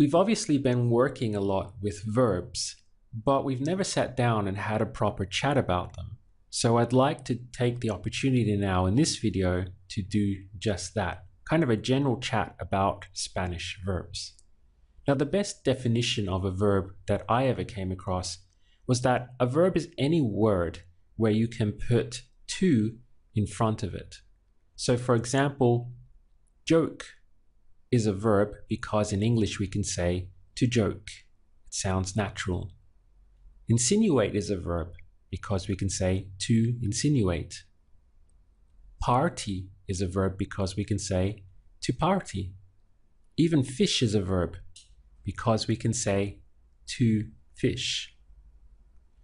We've obviously been working a lot with verbs, but we've never sat down and had a proper chat about them. So I'd like to take the opportunity now in this video to do just that, kind of a general chat about Spanish verbs. Now, the best definition of a verb that I ever came across was that a verb is any word where you can put to in front of it. So for example, joke is a verb because in English we can say to joke. It sounds natural. Insinuate is a verb because we can say to insinuate. Party is a verb because we can say to party. Even fish is a verb because we can say to fish.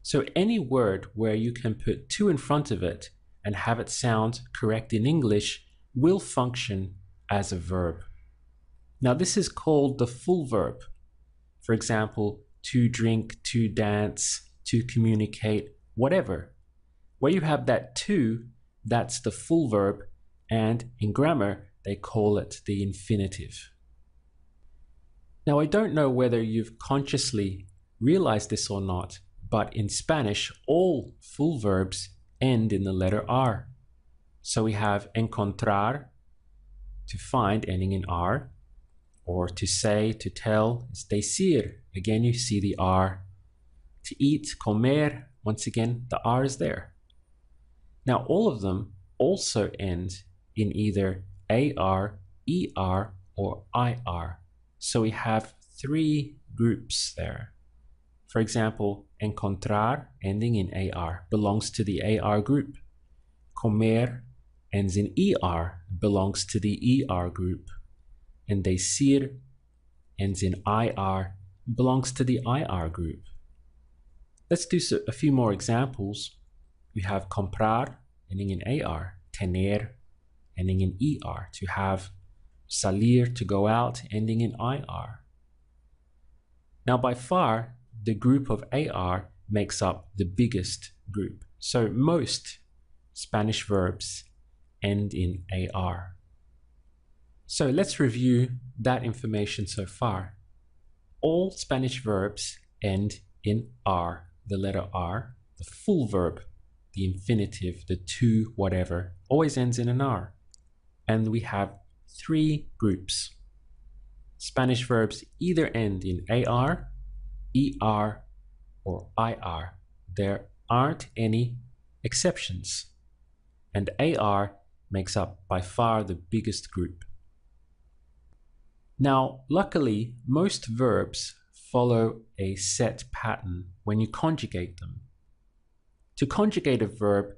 So any word where you can put to in front of it and have it sound correct in English will function as a verb. Now this is called the full verb. For example, to drink, to dance, to communicate, whatever. Where you have that to, that's the full verb, and in grammar they call it the infinitive. Now I don't know whether you've consciously realized this or not, but in Spanish all full verbs end in the letter R. So we have encontrar, to find, ending in R, or to say, to tell, is decir. Again, you see the R. To eat, comer, once again, the R is there. Now, all of them also end in either AR, ER, or IR. So we have three groups there. For example, encontrar, ending in AR, belongs to the AR group. Comer ends in ER, belongs to the ER group. And decir ends in IR, belongs to the IR group. Let's do a few more examples. We have comprar, ending in AR, tener, ending in ER, to have, salir, to go out, ending in IR. Now by far, the group of AR makes up the biggest group. So most Spanish verbs end in AR. So let's review that information so far. All Spanish verbs end in R, the letter R. The full verb, the infinitive, the to whatever, always ends in an R. And we have three groups. Spanish verbs either end in AR, ER, or IR. There aren't any exceptions. And AR makes up by far the biggest group. Now, luckily, most verbs follow a set pattern when you conjugate them. To conjugate a verb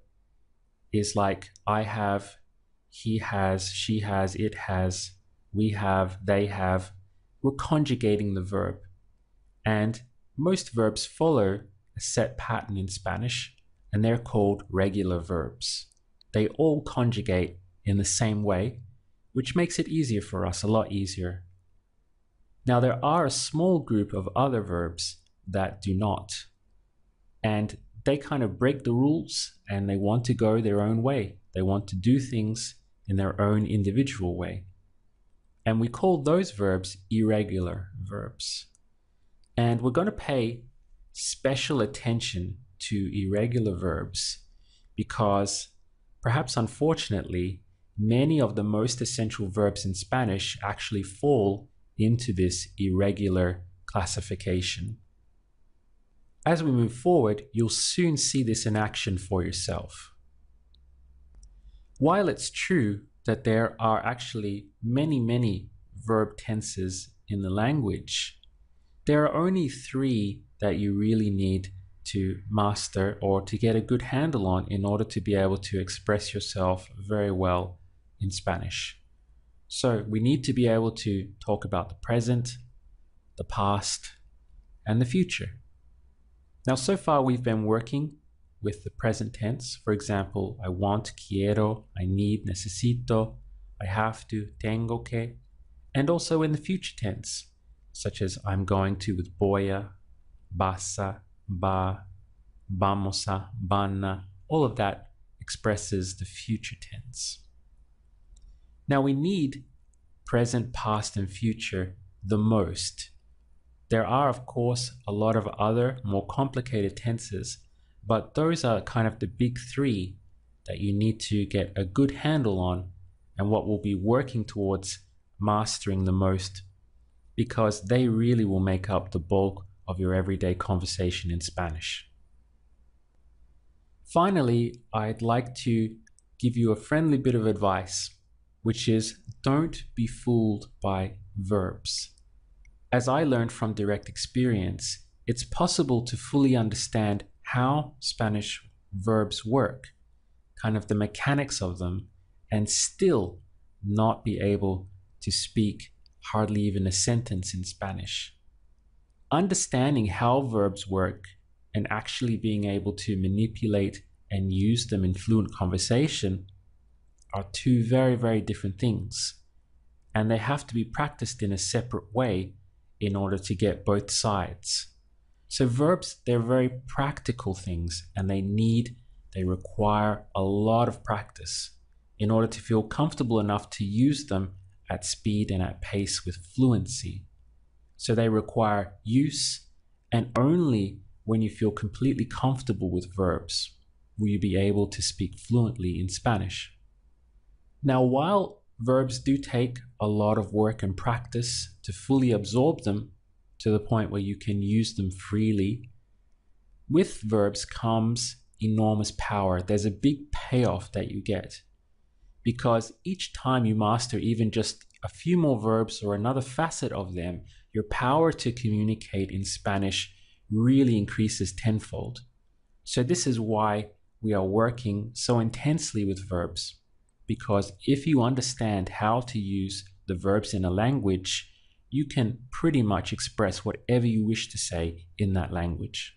is like I have, he has, she has, it has, we have, they have. We're conjugating the verb. And most verbs follow a set pattern in Spanish, and they're called regular verbs. They all conjugate in the same way, which makes it easier for us, a lot easier. Now there are a small group of other verbs that do not, and they kind of break the rules and they want to go their own way. They want to do things in their own individual way. And we call those verbs irregular verbs. And we're going to pay special attention to irregular verbs because perhaps unfortunately, many of the most essential verbs in Spanish actually fall into this irregular classification. As we move forward, you'll soon see this in action for yourself. While it's true that there are actually many verb tenses in the language, there are only three that you really need to master or to get a good handle on in order to be able to express yourself very well in Spanish. So we need to be able to talk about the present, the past, and the future. Now, so far we've been working with the present tense. For example, I want, quiero, I need, necesito, I have to, tengo que, and also in the future tense, such as I'm going to with voy a, vas a, va, vamos a, van a. All of that expresses the future tense. Now we need present, past, and future the most There are, of course, a lot of other more complicated tenses, but those are kind of the big three that you need to get a good handle on and what we'll be working towards mastering the most, because they really will make up the bulk of your everyday conversation in Spanish. Finally, I'd like to give you a friendly bit of advice, which is don't be fooled by verbs. As I learned from direct experience, it's possible to fully understand how Spanish verbs work, kind of the mechanics of them, and still not be able to speak hardly even a sentence in Spanish. Understanding how verbs work and actually being able to manipulate and use them in fluent conversation are two very, very different things. And they have to be practiced in a separate way in order to get both sides. So verbs, they're very practical things, and they require a lot of practice in order to feel comfortable enough to use them at speed and at pace with fluency. So they require use, and only when you feel completely comfortable with verbs will you be able to speak fluently in Spanish. Now, while verbs do take a lot of work and practice to fully absorb them to the point where you can use them freely, with verbs comes enormous power. There's a big payoff that you get, because each time you master even just a few more verbs or another facet of them, your power to communicate in Spanish really increases tenfold. So this is why we are working so intensely with verbs, because if you understand how to use the verbs in a language, you can pretty much express whatever you wish to say in that language.